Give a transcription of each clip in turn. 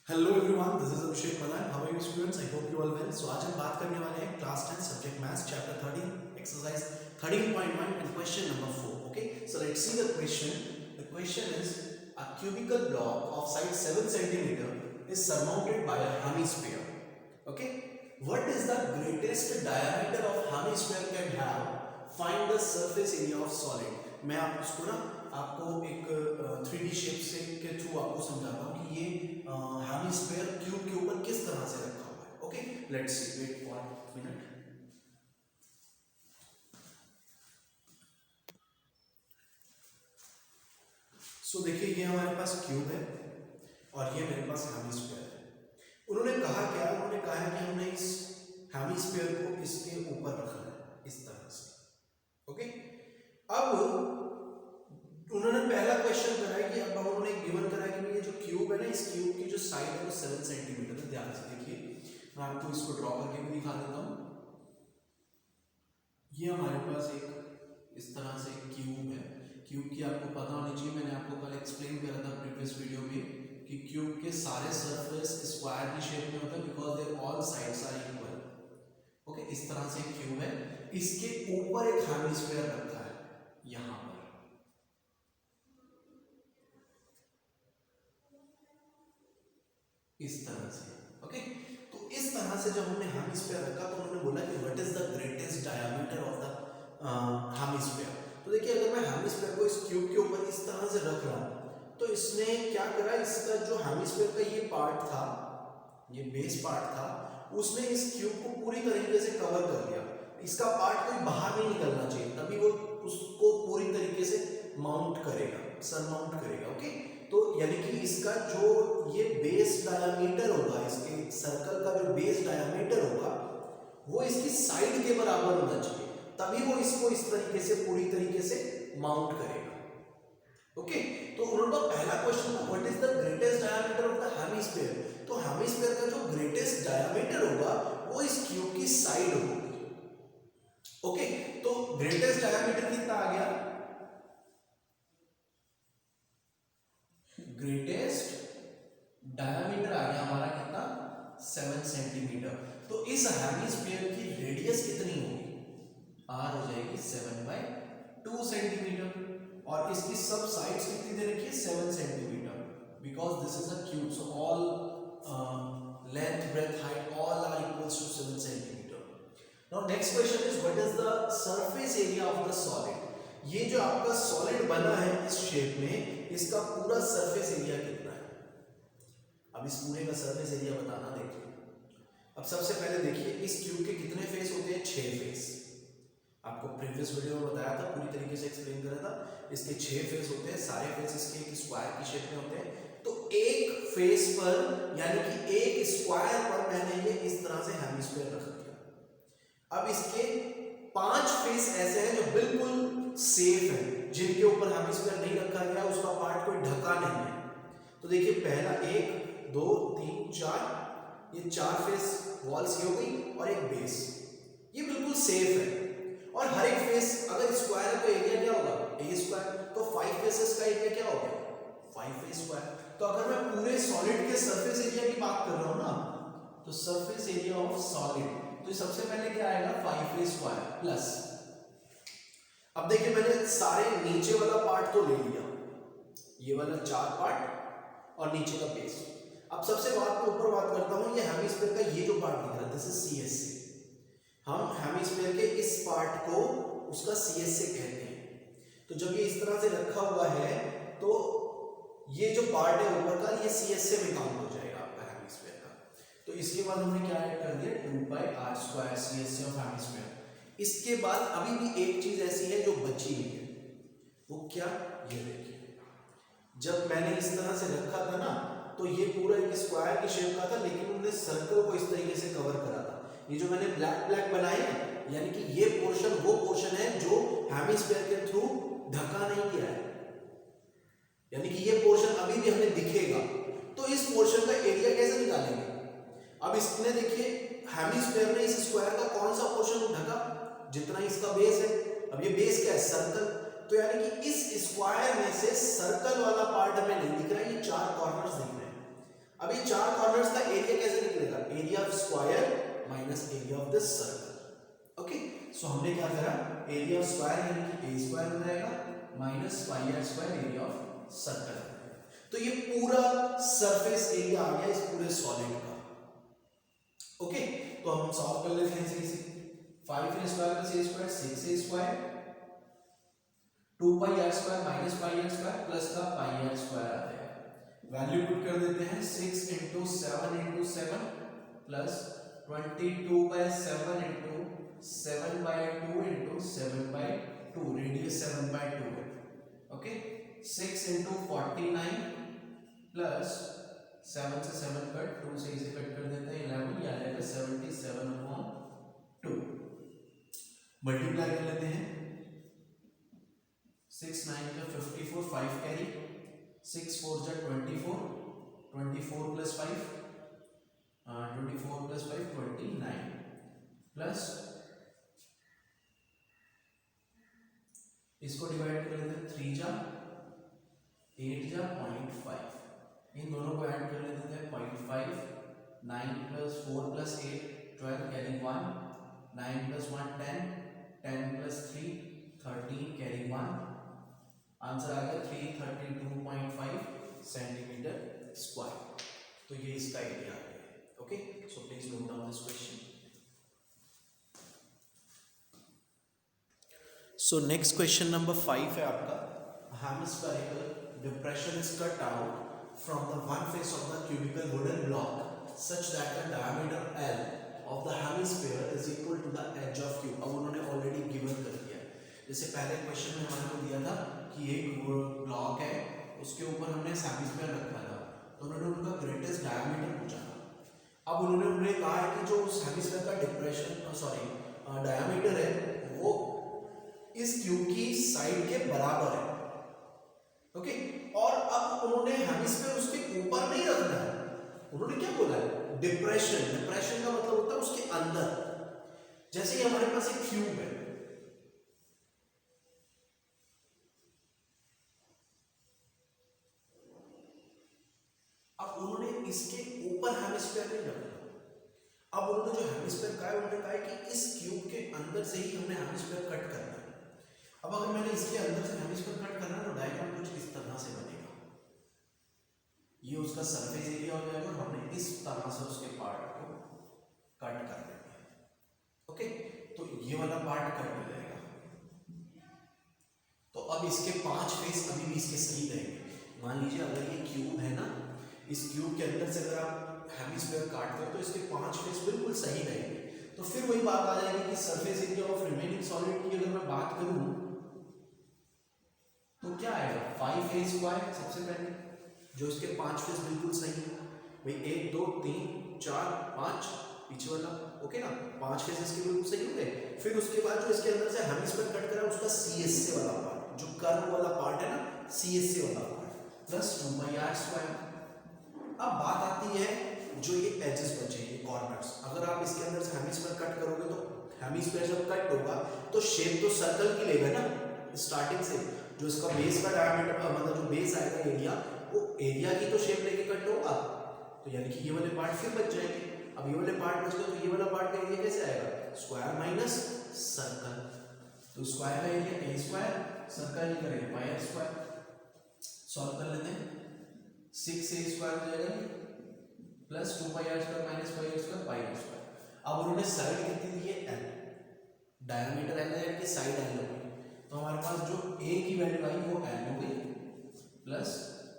Hello everyone, this is Abhishek Malan. How are you students? I hope you all well. So आज हम बात करने वाले हैं class 10 subject maths chapter 13 exercise 13.1 and question number 4. Okay, so let's see the question. The question is a cubical block of size 7 centimeter is surmounted by a hemisphere. Okay, what is the greatest diameter of hemisphere can have? Find the surface area of solid. मैं आप उसको ना आपको एक 3D shape से के through आपको समझाता हूँ कि ये हेमिस्फीयर क्यूब के ऊपर किस तरह से रखा हुआ है. Okay, let's see. Wait for minute. So देखिए, ये हमारे पास क्यूब है और ये मेरे पास हेमिस्फीयर है. उन्होंने कहा क्या? उन्होंने कहा है कि हमने इस हेमिस्फीयर को इसके ऊपर रखना है इस तरह से. ओके, अब उन्होंने पहला क्वेश्चन करा है कि अब उन्होंने गिवन करा है कि ये जो क्यूब है ना, इस क्यूब की जो साइड है वो 7 सेंटीमीटर है. ध्यान से देखिए, मैं आपको इसको ड्रॉ करके भी दिखा देता हूँ. ये हमारे पास एक इस तरह से क्यूब है. क्यूब की आपको पता होनी चाहिए, मैंने आपको कल एक्सप्लेन करा था प्रीवियस वीडियो में कि क्यूब के सारे सरफेस स्क्वायर की शेप में होता है because their all sides are equal. Okay, इस तरह से क्यूब है. इसके ऊपर एक हेमिस्फीयर रखा है यहां पर इस तरह से. ओके, तो इस तरह से जब हमने हेमिस्फीयर रखा तो उन्होंने बोला कि what is the greatest diameter of the hemisphere. तो देखिए, अगर मैं हेमिस्फीयर को इस क्यूब के ऊपर इस तरह से रख रहा हूं तो इसने क्या करा, इसका जो हेमिस्फीयर का ये पार्ट था, ये बेस पार्ट था, उसने इस क्यूब को पूरी तरीके से कवर कर लिया. इसका पार्ट कोई बाहर नहीं निकलना चाहिए, तभी वो उसको पूरी तरीके से माउंट करेगा, सरमाउंट करेगा. ओके, तो यानी कि इसका जो ये बेस डायमीटर होगा, इसके सर्कल का जो बेस डायमीटर होगा वो इसकी साइड के बराबर होना चाहिए, तभी वो इसको इस तरीके से पूरी तरीके से माउंट करेगा. ओके, तो उन्होंने पहला क्वेश्चन था what is the greatest diameter of the hemisphere. तो हेमिस्फीयर का जो ग्रेटेस्ट डायमीटर होगा वो इस क्यूब की साइड होगी. ओके, तो ग्रेटेस्ट डायमीटर कितना आ गया? ग्रेटेस्ट डायमीटर आ गया हमारा कितना? 7 सेंटीमीटर. तो इस हेमिस्फीयर की रेडियस कितनी होगी? आर हो जाएगी 7/2 सेंटीमीटर. और इसकी सब साइड्स कितनी दे रखी है? 7 centimetre, because this is a cube. So all length, breadth, height all are equals to 7 centimetre. Now next question is what is the surface area of the solid. ये जो आपका सॉलिड बना है इस शेप में, इसका पूरा सरफेस एरिया कितना है? अब इस पूरे का सरफेस एरिया बताना. देखिए, अब सबसे पहले देखिए, इस क्यूब के कितने फेस होते हैं? 6 फेस. आपको प्रीवियस वीडियो में बताया था, पूरी तरीके से एक्सप्लेन करा था. इसके 6 फेस होते हैं, सारे फेस इसके एक स्क्वायर की शेप में होते हैं. तो एक फेस पर यानी कि एक स्क्वायर पर मैंने ये इस तरह से हेमिस्फीयर रख दिया. अब इसके 5 फेस ऐसे हैं जो बिल्कुल सेफ है, जिनके ऊपर हेमिस्फीयर नहीं रखा गया, उसका पार्ट कोई ढका नहीं है. तो देखिए, पहला 1 2 3 4, ये 4 फेस वॉल्स हो गई और एक बेस, ये बिल्कुल सेफ है. और हर एक फेस अगर स्क्वायर है तो एरिया क्या होगा? ए स्क्वायर. तो 5 फेसेस का एरिया क्या हो गया? 5 ए स्क्वायर. तो अगर मैं पूरे सॉलिड के सरफेस एरिया की बात कर रहा हूं ना, तो सरफेस एरिया ऑफ सॉलिड, तो सबसे पहले क्या आएगा? 5 ए स्क्वायर प्लस. अब देखिए, मैंने सारे नीचे वाला पार्ट तो ले लिया, ये वाला 4 पार्ट और नीचे का बेस. अब सबसे ऊपर बात करता हूं, ये हेमिस्फीयर का ये जो पार्ट दिख रहा है, दिस इज सीएसए. हम हेमिस्फीयर के इस पार्ट को उसका सीएसए कहते हैं. तो जब ये इस तरह से रखा हुआ है तो ये जो पार्ट है ऊपर का, ये सीएसए में काउंट हो जाएगा आपका हेमिस्फीयर का. तो इसके बाद हमने क्या ऐड कर दिया? 2πr² CSA of hemisphere. इसके बाद अभी भी एक चीज ऐसी है जो बची हुई है, वो क्या? ये देखिए, जब मैंने इस तरह से रखा था ना, तो ये पूरा एक स्क्वायर की शेप का था, लेकिन उन्होंने सर्कल को इस तरीके से कवर करा था. ये जो मैंने ब्लैक बनाए हैं, यानी कि ये पोर्शन वो पोर्शन है जो हेमिस्फीयर के थ्रू ढका नहीं गया है, यानी कि ये पोर्शन अभी भी हमें दिखेगा. तो इस पोर्शन का एरिया कैसे निकालेंगे? अब इसने देखिए, हेमिस्फीयर ने इस स्क्वायर का कौन सा पोर्शन ढका? जितना इसका बेस है. अब ये बेस क्या है? सर्कल. तो यानी कि इस स्क्वायर में से सर्कल वाला पार्ट हमें नहीं दिख रहा है, ये 4 कॉर्नर्स दिख रहे हैं. अब ये 4 corner area of this circle. Okay, so हमने क्या करा, एरिया ऑफ स्क्वायर यानी कि ए स्क्वायर हो जाएगा minus pi r square area of circle. तो ये पूरा सरफेस एरिया आ गया इस पूरे सॉलिड का। ओके, तो हम सॉल्व कर लेते हैं इसे। 5 a square plus a square 6 a square 2 pi r square minus pi r square plus का पाई आर स्क्वायर आ जाएगा। वैल्यू पुट कर देते हैं 6 into 7 plus 22/7 into 7/2 into 7/2, radius 7/2 है। ओके, 6 इंटू 49 प्लस 7 से 7 कट, 2 से इसे कट कर देते हैं 11, ये आ जाएगा 77/2। मल्टीप्लाई कर लेते हैं 6 9 का 54, 5 कैरी, 6 4 जा 24, 24 प्लस 5 24 प्लस 5 29 प्लस इसको डिवाइड कर लेते हैं 3 जा 8 जा 0.5, इन दोनों को ऐड कर लेते हैं 0.5, 9 plus 4 plus 8 12 carry 1, 9 plus 1 10, 10 plus 3 13 carry 1, answer आ गया 332.5 सेंटीमीटर स्क्वायर। तो ये इसका एरिया आ गया। Okay, so please note down this question. So next question number 5 है आपका, hemispherical depression is cut out from the one face of the cubical wooden block such that the diameter L of the hemisphere is equal to the edge of cube। अब उन्होंने already given कर दिया, जैसे पहले question में हमारे को दिया था कि एक ब्लॉक है उसके ऊपर हमने हेमिस्फीयर रखा था, तो उन्होंने उनका ग्रेटेस्ट डायमीटर पूछा था। अब उन्होंने कहा है कि जो उस हेमिस्फीयर का डिप्रेशन डायमीटर है वो इस क्यूब की साइड के बराबर है। ओके, और अब उन्होंने हेमिस्फीयर उसके ऊपर नहीं रखना है, उन्होंने क्या बोला है, डिप्रेशन। डिप्रेशन का मतलब होता है उसके अंदर। जैसे ही हमारे पास एक क्यूब है, अब उन्होंने इसके ऊपर हेमिस्फीयर नहीं रखना। अब उन्होंने जो हेमिस्फीयर कहा है, उन्होंने कहा है कि इस क्यूब के अंदर से ही हमने हेमिस्फीयर कट करना है। अब अगर मैंने इसके अंदर से हेमिस्फीयर कट करना है तो डायग्राम कुछ इस तरह से बनेगा, ये उसका सरफेस एरिया हो जाएगा और हमने इस तरह से उसके पार्ट को कट कर देना है। ओके, तो ये वाला पार्ट कट हो जाएगा। तो अब इसके 5 फेस अभी भी इसके सही रहेंगे। मान लीजिए अगर ये क्यूब है ना, इस क्यूब के अंदर से अगर आप हेमिस्फीयर काटते हो तो इसके 5 फेस बिल्कुल सही रहेंगे। तो फिर वही बात आ जाएगी कि surface area of remaining solid की अगर मैं बात करूं तो क्या आएगा, 5a स्क्वायर सबसे पहले, जो इसके 5 फेस बिल्कुल सही है भाई, 1 2 3 4 5 पीछे वाला। ओके ना, 5 फेस इसके बिल्कुल सही हो गए। फिर उसके बाद जो इसके अंदर से हेमिस्फीयर कट करा उसका CSA वाला पार्ट, जो कर्व वाला पार्ट है ना, CSA वाला part plus 2 pi r square. अब बात आती है जो ये एजेस बचे, ये कॉर्नर्स, अगर आप इसके अंदर से हेमिस्फीयर कट करोगे तो हेमिस्फीयर जब कट होगा तो शेप तो सर्कल की लेगा ना स्टार्टिंग से। जो इसका बेस का डायमीटर मतलब जो बेस आएगा एरिया, वो एरिया की तो शेप लेके कट होगा, तो यानी कि ये वाले पार्ट फिर बच जाएंगे। अब ये वाले पार्ट बच गए तो ये वाला पार्ट का एरिया कैसे आएगा, स्क्वायर माइनस सर्कल। तो स्क्वायर का एरिया a स्क्वायर, सर्कल ही करेंगे पाई आर स्क्वायर। सॉल्व कर लेते हैं, 6a स्क्वायर हो जाएगा plus 2 pi r square minus pi r square pi r square. अब उन्होंने साइड कितनी दी है, L, डायमीटर L है कि साइड L होगी, तो हमारे पास जो a की वैल्यू आई वो L हो गई प्लस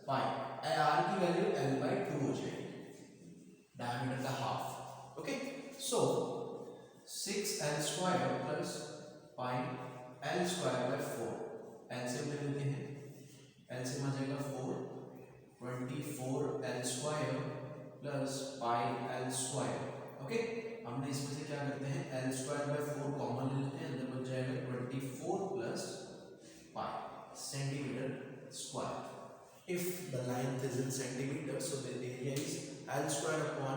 पाई, r की वैल्यू L/2 हो जाएगी, डायमीटर का half. Okay, so 6L square plus pi L square by 4, LCM ले लेते हैं, एलसीएम आ जाएगा 4, 24L square plus pi L square. Okay, हमने इसमें से क्या करते हैं, L स्क्वायर बाय 4 कॉमन ले लेते हैं, अंदर बच जाएगा 24 plus pi centimetre square. If the length is in centimeters, so the area is L square upon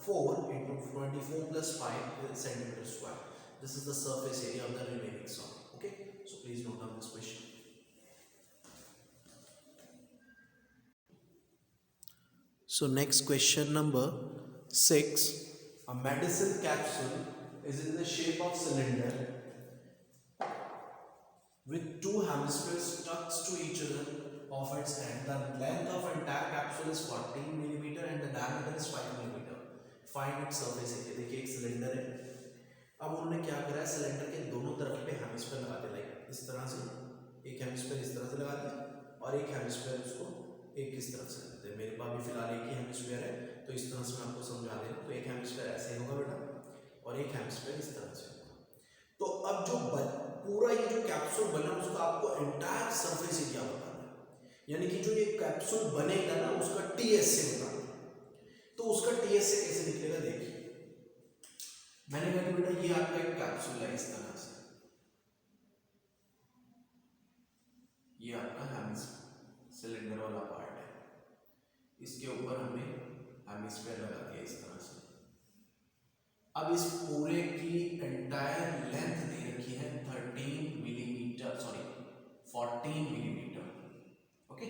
4 into 24 plus 5 centimeter square. This is the surface area of the remaining solid. Okay, so please note down this question. So next question number 6. A medicine capsule is in the shape of cylinder with two hemispheres stuck to each other of its end. The length of entire capsule is 14 mm and the diameter is 5 mm. Find its surface area. देखिए एक cylinder है, अब उन्होंने क्या करा है, cylinder के दोनों तरफ पे हेमिस्फीयर लगा दिया, लाइक इस तरह से एक हेमिस्फीयर इस तरह से लगा दिया और एक हेमिस्फीयर उसको एक इस तरफ से लगा दिया। मेरे पास भी फिलहाल एक ही हेमिस्फीयर है तो इस तरह से मैं आपको समझा दे रहा हूँ। तो एक हेमिस्फीयर ऐसे होगा बेटा और एक हेमिस्फीयर इस तरह से होगा। तो अब जो पूरा ये जो कैप्सूल बना उसका आपको एंटायर सरफेस एरिया बताना है, यानी कि जो ये कैप्सूल बनेगा ना उसका टीएस से बताना है। तो उसका टीएस से कैसे निकलेगा, देखिए मैंने कहा कि बेटा ये आपका एक कैप्सूल है इस तरह से, ये आपका हेमिस्फीयर सिलेंडर वाला पार्ट है, इसके ऊपर हमने हेमिस्फीयर लगा दिया इस तरह से। अब इस पूरे की एंटायर लेंथ दे रखी है 13 मिलीमीटर, सॉरी 14 मिलीमीटर, ओके,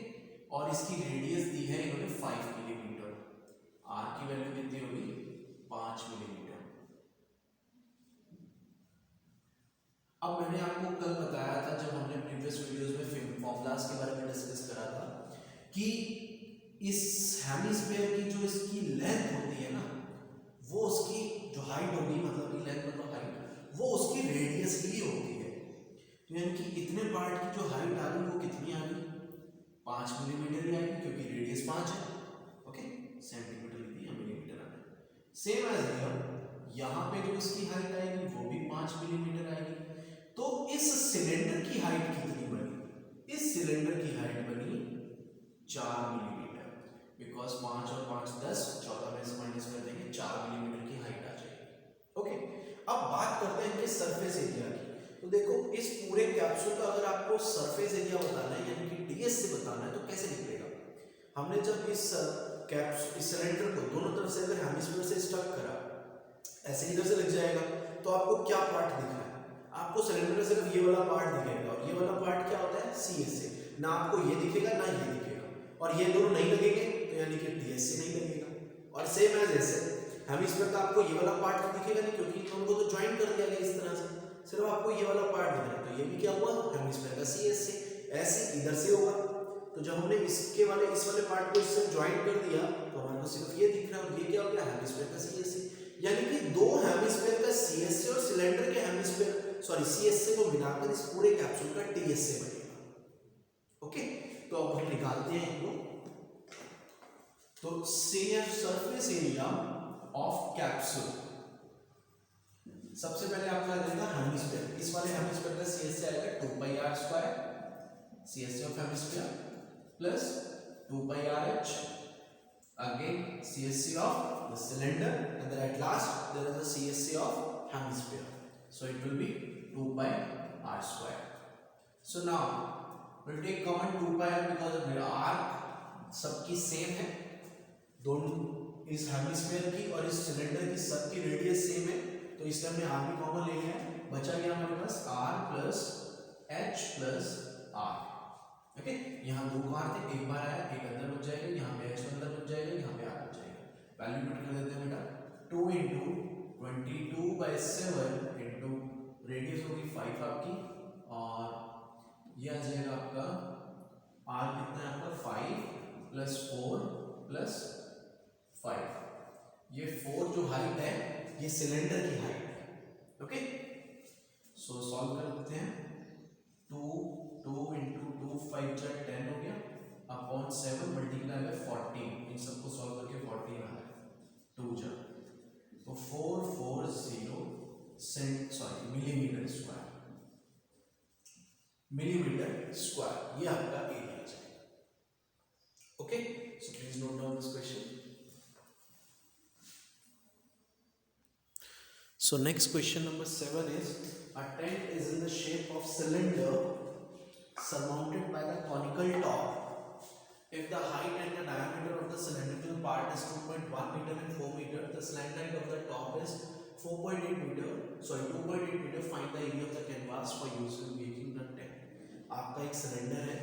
और इसकी रेडियस दी है इन्होंने 5 मिलीमीटर। आर की वैल्यू कितनी होगी, 5 मिलीमीटर। अब मैंने आपको कल बताया था जब हमने प्रीवियस वीडियोस में फॉर्मूलाज के बारे में डिस्कस करा था कि इस हेमिस्फीयर की जो इसकी लेंथ होती है ना वो उसकी जो हाइट होगी, मतलब कि लेंथ मतलब हाइट, वो उसकी रेडियस के लिए होती है। तो यानी कि इतने पार्ट की जो हाइट आ गई वो कितनी आ गई, 5 मिलीमीटर ही आएगी क्योंकि रेडियस 5 है, ओके, सेंटीमीटर लिखी है मिलीमीटर आ गया। सेम एज हियर, यहाँ पे जो इसकी हाइट आएगी वो भी 5 मिलीमीटर आएगी। तो इस सिलेंडर की हाइट कितनी बनी, इस सिलेंडर की हाइट बनी 4 मिलीमीटर, बिकॉज 5 और 5 10, 14 में से माइनस कर देंगे 4 मिलीमीटर की हाइट आ जाएगी, ओके। अब बात करते हैं इनके सरफेस एरिया की। तो देखो इस पूरे कैप्सूल का अगर आपको सरफेस एरिया बताना है यानी कि डीएस से बताना है तो कैसे निकलेगा, हमने जब इस सिलेंडर को दोनों तरफ से अगर हेमिस्फीयर से स्टक करा, ऐसे इधर से लग जाएगा तो आपको क्या पार्ट दिख रहा है, आपको सिलेंडर में सिर्फ ये वाला पार्ट दिखेगा और ये वाला पार्ट क्या होता है, सीएस से, ना आपको ये दिखेगा ना ये दिखेगा, और ये दोनों नहीं लगेंगे तो यानी कि डीएस से नहीं लगेगा। और सेम एज ऐसे हेमिस्फीयर का आपको ये वाला पार्ट तो दिखेगा नहीं क्योंकि दोनों को तो ज्वाइन कर दिया गया इस तरह से, सिर्फ आपको ये वाला पार्ट दिख रहा है, तो ये भी क्या हुआ, हेमिस्फीयर का सीएस से। ऐसे इधर से होगा, तो जब हमने इसके वाले इस वाले पार्ट को इससे ज्वाइन कर दिया तो हमारे को सिर्फ ये दिख रहा है और ये क्या हो गया, हेमिस्फीयर का सीएस से। यानी कि दो हेमिस्फीयर का सीएस से और सिलेंडर के हेमिस्फीयर सॉरी सीएस से को मिलाकर इस पूरे कैप्सूल का टीएस से बनेगा, ओके। तो अब हम निकालते हैं इनको। तो सरफेस एरिया ऑफ कैप्सूल, सबसे पहले आपका आ जाएगा हेमिस्फीयर, इस वाले हेमिस्फीयर का सीएस से आएगा 2πr², CS of hemisphere plus 2πrh, again CSC of the cylinder, and then at last there is a CSC of hemisphere, so it will be 2πr². So now we'll take common 2πr because of r सबकी same है, दोनों इस hemisphere की और इस cylinder की सबकी radius same है, तो इसलिए हमने r भी कॉमन ले लिया है, बचा गया हमारे पास r plus h plus r, okay. यहाँ दो बार थे, एक बार आया एक अंदर बच जाएगा, यहाँ पे h अंदर बच जाएगा, यहाँ पे r बच जाएगा। वैल्यू पुट कर देते हैं बेटा, 2 × 22/7 इंटू रेडियस होगी 5 आपकी, और ये आ जाएगा आपका r कितना है आपका 5 + 4 + 5, ये 4 जो हाइट है ये सिलेंडर की हाइट है, ओके। सो सॉल्व कर देते हैं, 2 × 2 5 × 10 हो गया अपॉन 7 मल्टीप्लाई बाय 14, इन सबको सॉल्व करके 14 आ रहा है 2 जा, तो 440 मिलीमीटर स्क्वायर ये आपका एरिया है, okay. So please note down this question. So next question number 7 is, a tent is in the shape of cylinder surmounted by the conical top. If the height and the diameter of the cylindrical part is 2.1 meter and 4 meter, the slant height of the top is 2.8 meter, find the area of the canvas for use in making the tent. आपका एक cylinder है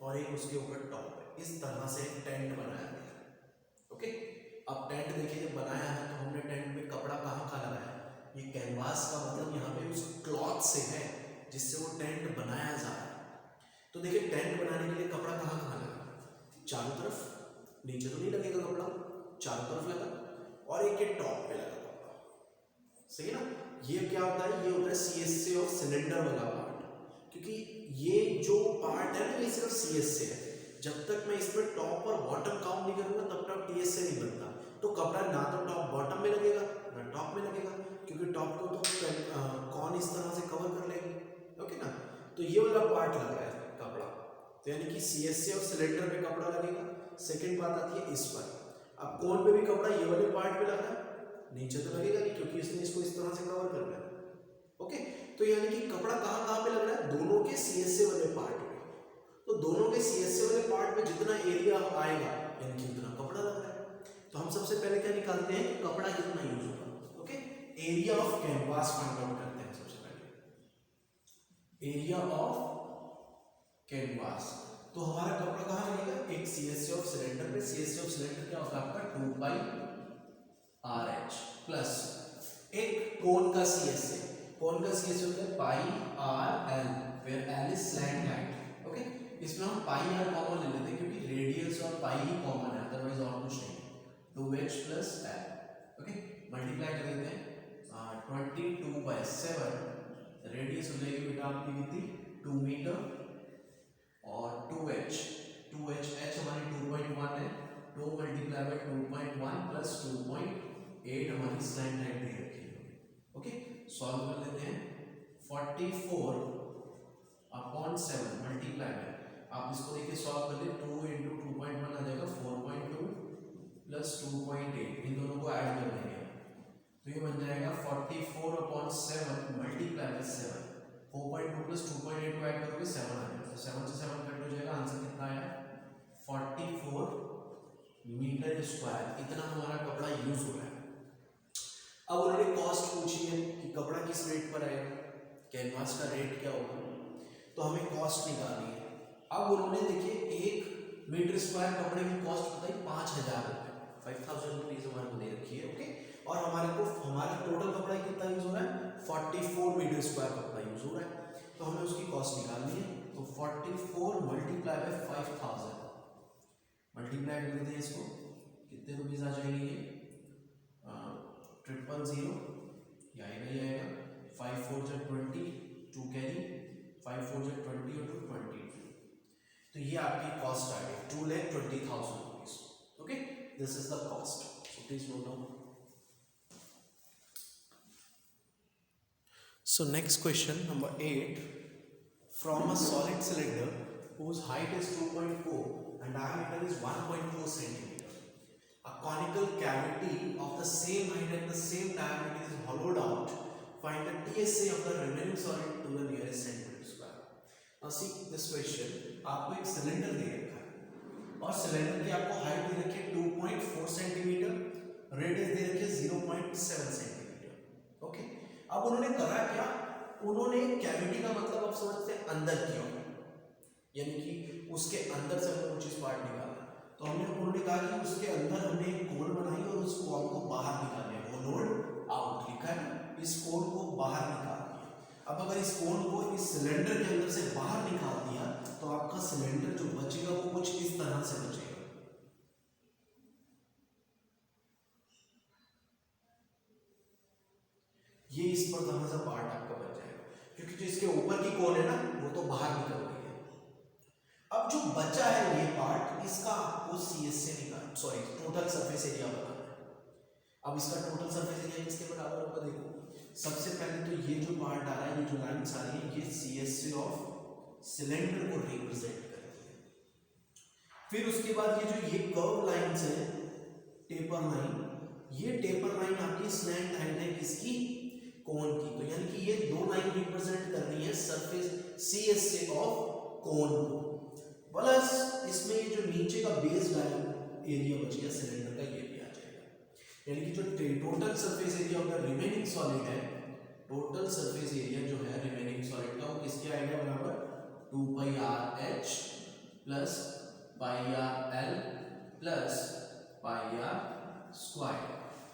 और एक उसके ऊपर top है, इस तरह से टेंट बनाया गया है, ओके। अब टेंट देखिए जब बनाया है तो हमने टेंट में कपड़ा कहाँ का लगाया है, ये कैनवास देखिए टेंट बनाने के लिए कपड़ा कहाँ कहाँ लगा, चारों तरफ, नीचे तो नहीं लगेगा कपड़ा, चारों तरफ लगा, और एक ये टॉप पे लगा कपड़ा, सही है ना। ये क्या होता है, ये होता है CSA ऑफ सिलेंडर वाला पार्ट, क्योंकि ये जो पार्ट है ना ये सिर्फ CSA है। जब तक मैं इसमें टॉप और बॉटम काउंट नहीं करूंगा तब तक TSA नहीं बनता। तो कपड़ा ना तो टॉप बॉटम में लगेगा ना टॉप में लगेगा, क्योंकि टॉप को तो कौन इस तरह से कवर कर लेगी, ओके ना। तो ये वाला पार्ट लग रहा है कपड़ा, तो यानी कि CSA और सिलेंडर पे कपड़ा लगेगा। सेकेंड बात आती है इस पर, अब कोन पे भी कपड़ा ये वाले पार्ट पे लग रहा है, नीचे तो लगेगा नहीं क्योंकि इसने इसको इस तरह से कवर करना है, ओके। तो यानी कि कपड़ा कहाँ कहाँ पे लग रहा है, दोनों के CSA वाले पार्ट पे। तो दोनों के CSA वाले पार्ट में जितना एरिया आएगा यानी कि उतना कपड़ा लग रहा है। तो हम सबसे पहले क्या निकालते हैं कि कपड़ा कितना यूज होगा, okay. Area of canvas find out करते हैं सबसे पहले, एरिया ऑफ कैनवास। तो हमारा कपड़ा कहाँ लगेगा, एक CSA ऑफ सिलेंडर पे। CSA ऑफ सिलेंडर क्या होता है आपका 2 पाई RH प्लस एक कोन का CSA, कोन का CSA होता है pi RL, where L is slant height, okay. इसमें हम पाई R कॉमन ले लेते हैं क्योंकि रेडियस और पाई ही कॉमन है, अदरवाइज और कुछ नहीं। 2h plus L, okay, multiply कर देते हैं 22/7, रेडियस हो जाएगी बेटा आपकी कितनी 2 मीटर, और 2h h हमारी 2.1 है, 2 मल्टीप्लाई बाय 2.1 प्लस 2.8 हमारी स्लैंट हाइट दे रखी है, ओके। सॉल्व कर लेते हैं 44/7 मल्टीप्लाई बाय, आप इसको देखिए सॉल्व कर ले, 2 × 2.1 आ जाएगा 4.2 प्लस 2.8, इन दोनों को ऐड कर देंगे तो ये बन जाएगा 44/7 मल्टीप्लाई बाय 7, 4.2 प्लस 2.8 को ऐड करोगे 7 आ जाएगा, 7 से 7 कट हो जाएगा, आंसर कितना आया 44 मीटर स्क्वायर, इतना हमारा कपड़ा यूज हो रहा है। अब उन्होंने कॉस्ट पूछी है कि कपड़ा किस रेट पर आएगा, कैनवास का रेट क्या होगा, तो हमें कॉस्ट निकालनी है। अब उन्होंने देखिए 1 मीटर स्क्वायर कपड़े की कॉस्ट बताई 5000 रुपये, 5000 रुपीज हमारे को दे रखी है, ओके। और हमारा टोटल कपड़ा कितना यूज हो रहा है 44 मीटर स्क्वायर कपड़ा यूज हो रहा है, तो हमें उसकी कॉस्ट निकालनी है। तो 44 मल्टीप्लाई बाय 5000 मल्टीप्लाई कर देते हैं इसको, कितने रुपीज आ जाएंगे ये 000, ये आएगा 5 4 जा 20, 2 कैरी 5 4 जा 20 और 2 22, तो ये आपकी कॉस्ट आ गई 2,20,000 rupees, okay. This is the cost, so please note down. So next question number 8, from a solid cylinder whose height is 2.4 and diameter is 1.4 centimeter, a conical cavity of the same height and the same diameter is hollowed out, find the TSA of the remaining solid to the nearest centimeter square. Now see this question, आपको एक cylinder दे रखा है और cylinder की आपको height दे रखी है 2.4 centimetre, radius दे रखी है 0.7 सेंटीमीटर, ओके। अब उन्होंने करा क्या, उन्होंने कैविटी का मतलब आप समझते हैं अंदर किया, यानी कि उसके अंदर से हमने कुछ पार्ट निकाला, तो उन्होंने कहा कि उसके अंदर हमने एक कोन बनाई और उस कोन को बाहर निकाले, होलोड आउट लिखा है, इस कोन को बाहर निकाल दिया। अब अगर इस कोन को इस सिलेंडर के अंदर से बाहर निकाल दिया तो आपका सिलेंडर जो बचेगा वो कुछ इस तरह से बचेगा, ये इस पर तरह सा पार्ट आपका बच जाएगा, क्योंकि जो इसके ऊपर की कोन है ना वो तो बाहर निकल गई है। अब जो बचा है ये पार्ट, इसका आपको CSA टोटल सरफेस एरिया बताना है। अब इसका टोटल सरफेस एरिया किसके बराबर होगा, देखो सबसे पहले तो ये जो पार्ट आ रहा है, ये जो लाइन्स आ रही है, ये CSA ऑफ सिलेंडर को रिप्रेजेंट करती है। फिर उसके बाद ये जो ये कर्व लाइन्स है, टेपर लाइन, ये टेपर लाइन आपकी स्लैंट हाइट है किसकी, कोन की, तो यानी कि ये दो लाइन रिप्रेजेंट कर रही है सरफेस CSA ऑफ कोन को, प्लस इसमें ये जो नीचे का बेस एरिया बच गया सिलेंडर का, ये भी आ जाएगा। यानी कि जो total surface area of the remaining solid है, टोटल सरफेस एरिया जो है रिमेनिंग सॉलिड का, वो किसके आएगा बराबर 2 पाई RH plus pi RL plus pi R square,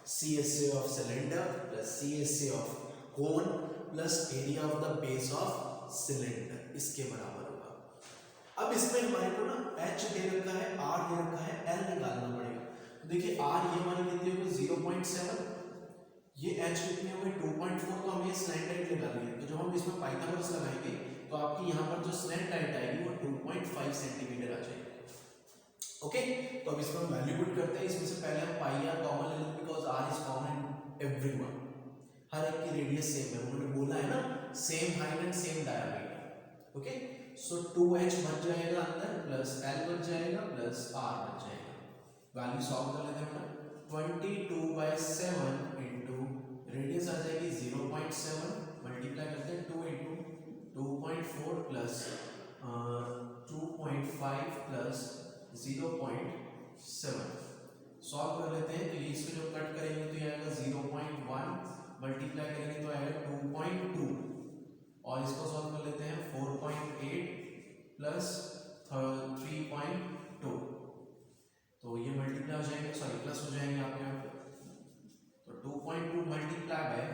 CSA of cylinder plus CSA of cone plus area of the base of cylinder, इसके बराबर होगा। अब इसमें हमारे को ना h दे रखा है, r दे रखा है, l निकालना पड़ेगा। तो देखिए r ये हमारी कितनी होगी 0.7, ये h कितनी होगी 2.4, तो हमें स्लैंट हाइट निकालनी है। तो जब हम इसमें पाइथागोरस लगाएंगे तो आपकी यहाँ पर जो स्लैंट हाइट आएगी वो 2.5 सेंटीमीटर आ जाएगी। ओके, तो अब इसमें हम वैल्यू पुट करते हैं। इसमें से पहले हम पाई आर कॉमन ले लेते हैं because r is common everyone, हर एक की रेडियस सेम है, उन्होंने बोला है ना same height and same diameter. Okay, so 2h बच जाएगा अंदर प्लस l बच जाएगा प्लस r बच जाएगा। वैल्यू सॉल्व कर लेते हैं बेटा। 22/7 इनटू रेडियस आ जाएगी 0.7 मल्टीप्लाई करते हैं 2 इनटू 2.4 प्लस 2.5 प्लस 0.7 सॉल्व कर लेते हैं। तो ये इसको जब कट करेंगे तो ये आएगा 0.1 मल्टीप्लाई करेंगे तो आएगा 2.2 और इसको सॉल्व कर लेते हैं 4.8 प्लस 3.2 तो ये मल्टीप्लाई हो जाएंगे, सॉरी प्लस हो जाएंगे आपके यहाँ पे। तो 2.2 मल्टीप्लाई बाय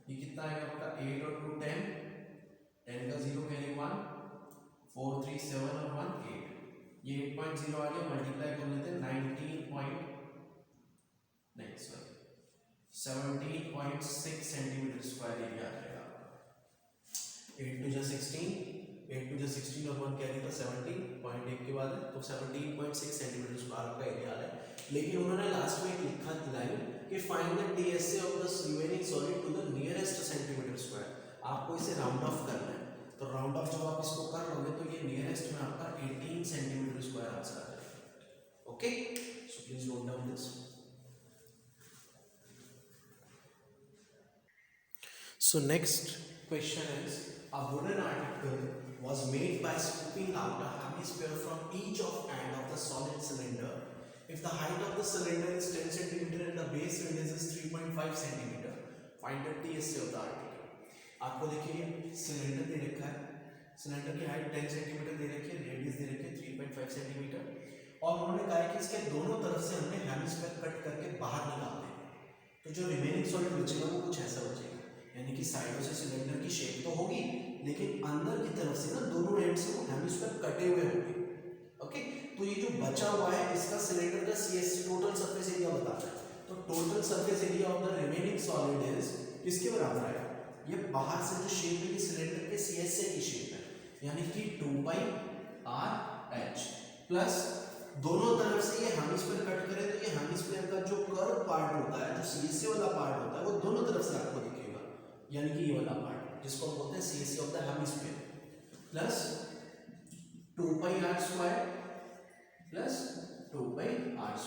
ये कितना आएगा आपका 8 और 2 10, 10 का 0 कैरी 1, 4 3 7 और 1 8, ये 8.0 आ गया। मल्टीप्लाई कर लेते हैं 17.6 सेंटीमीटर स्क्वायर एरिया आ जाएगा। 8 टू 16, 8 टू 16 और 1 कैरी था 17.1 के बाद है, तो 17.6 सेंटीमीटर स्क्वायर का एरिया आ रहा है। लेकिन उन्होंने लास्ट में एक लिखा लाइन कि find the TSA of the remaining solid to the nearest centimetre square. आपको इसे राउंड ऑफ करना है, तो राउंड ऑफ जब आप इसको कर लोगे तो ये नियरेस्ट में आपका 18 सेंटीमीटर स्क्वायर आंसर आ जाएगा। Okay, so please note down this. So next question is, a wooden article was made by scooping out a hemisphere from each of end of the solid cylinder. If the height of the cylinder is 10 cm and the base radius is 3.5 cm, find the TSA of the article. आपको देखिए cylinder दे रखा है, cylinder की height 10 cm दे रखी है, radius दे रखी है 3.5 cm और उन्होंने कहा कि इसके दोनों तरफ से हमने हेमिस्फीयर कट करके बाहर निकाल देना। तो जो रिमेनिंग सॉलिड बचेगा वो कुछ ऐसा बचेगा, यानी कि साइडों से सिलेंडर की शेप तो होगी लेकिन अंदर की तरफ से ना दोनों एंड से वो हेमिस्फीयर कटे हुए होंगे। ओके, तो ये जो बचा हुआ है इसका सिलेंडर का सीएससी टोटल सरफेस एरिया बताता है। तो total surface area of the remaining solid is किसके बराबर है? ये बाहर से जो शेप है ये सिलेंडर के सीएससी की शेप है, यानी कि 2/RH प्लस दोनों तरफ से ये हेमिस्फीयर कट करे तो ये हेमिस्फीयर का जो कर्व पार्ट होता है, जो सीएससी वाला पार्ट होता है, वो दोनों तरफ से आपको दिखेगा, यानी कि ये वाला पार्ट जिसको हम बोलते हैं CSC of the hemisphere plus 2πr² plus 2πr²।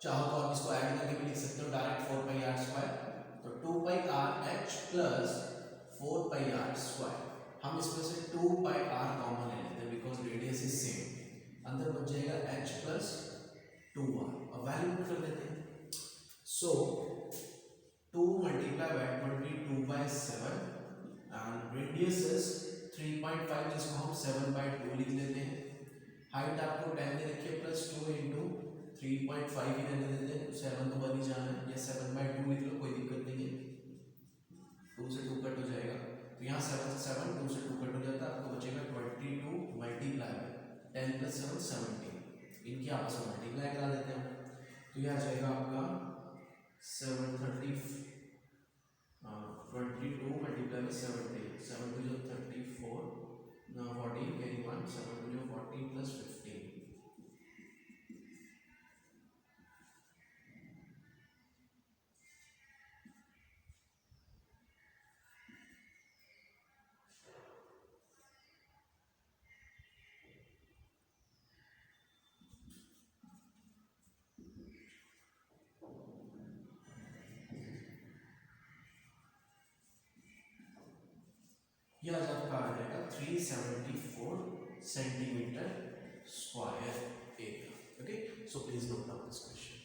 चाहो तो आप इसको ऐड करके भी लिख सकते हो डायरेक्ट 4πr², तो 2πrH प्लस 4πr²। हम इसमें से 2πr कॉमन ले लेते हैं बिकॉज रेडियस इज सेम, अंदर बच जाएगा h प्लस 2r। अब वैल्यू पुट कर देते हैं। सो 2 multiply by 22/7 and radius is 3.5 जिसको हम 7/2 लिख लेते हैं। हाइट आपको 10 दे रखी है प्लस 2 इंटू 3.5 ही रहने देते हैं, 7 तो बन ही जाना है, या 7/2 लिख लो, कोई दिक्कत नहीं है, 2 से 2 कट हो जाएगा। तो यहाँ 7 से 7, 2 से 2 कट हो जाता है, आपको बचेगा 22 मल्टीप्लाई 10 प्लस 7 17, इनकी आपस में मल्टीप्लाई करा देते हैं। तो यह आ जाएगा आपका 730 22 मल्टीप्लाई में 70, 7 टू 34 40 कैरी 1, 7 टू 40 प्लस 15। यह आज आपका आ जाएगा 374 centimetre square area. Okay, so please note down this question.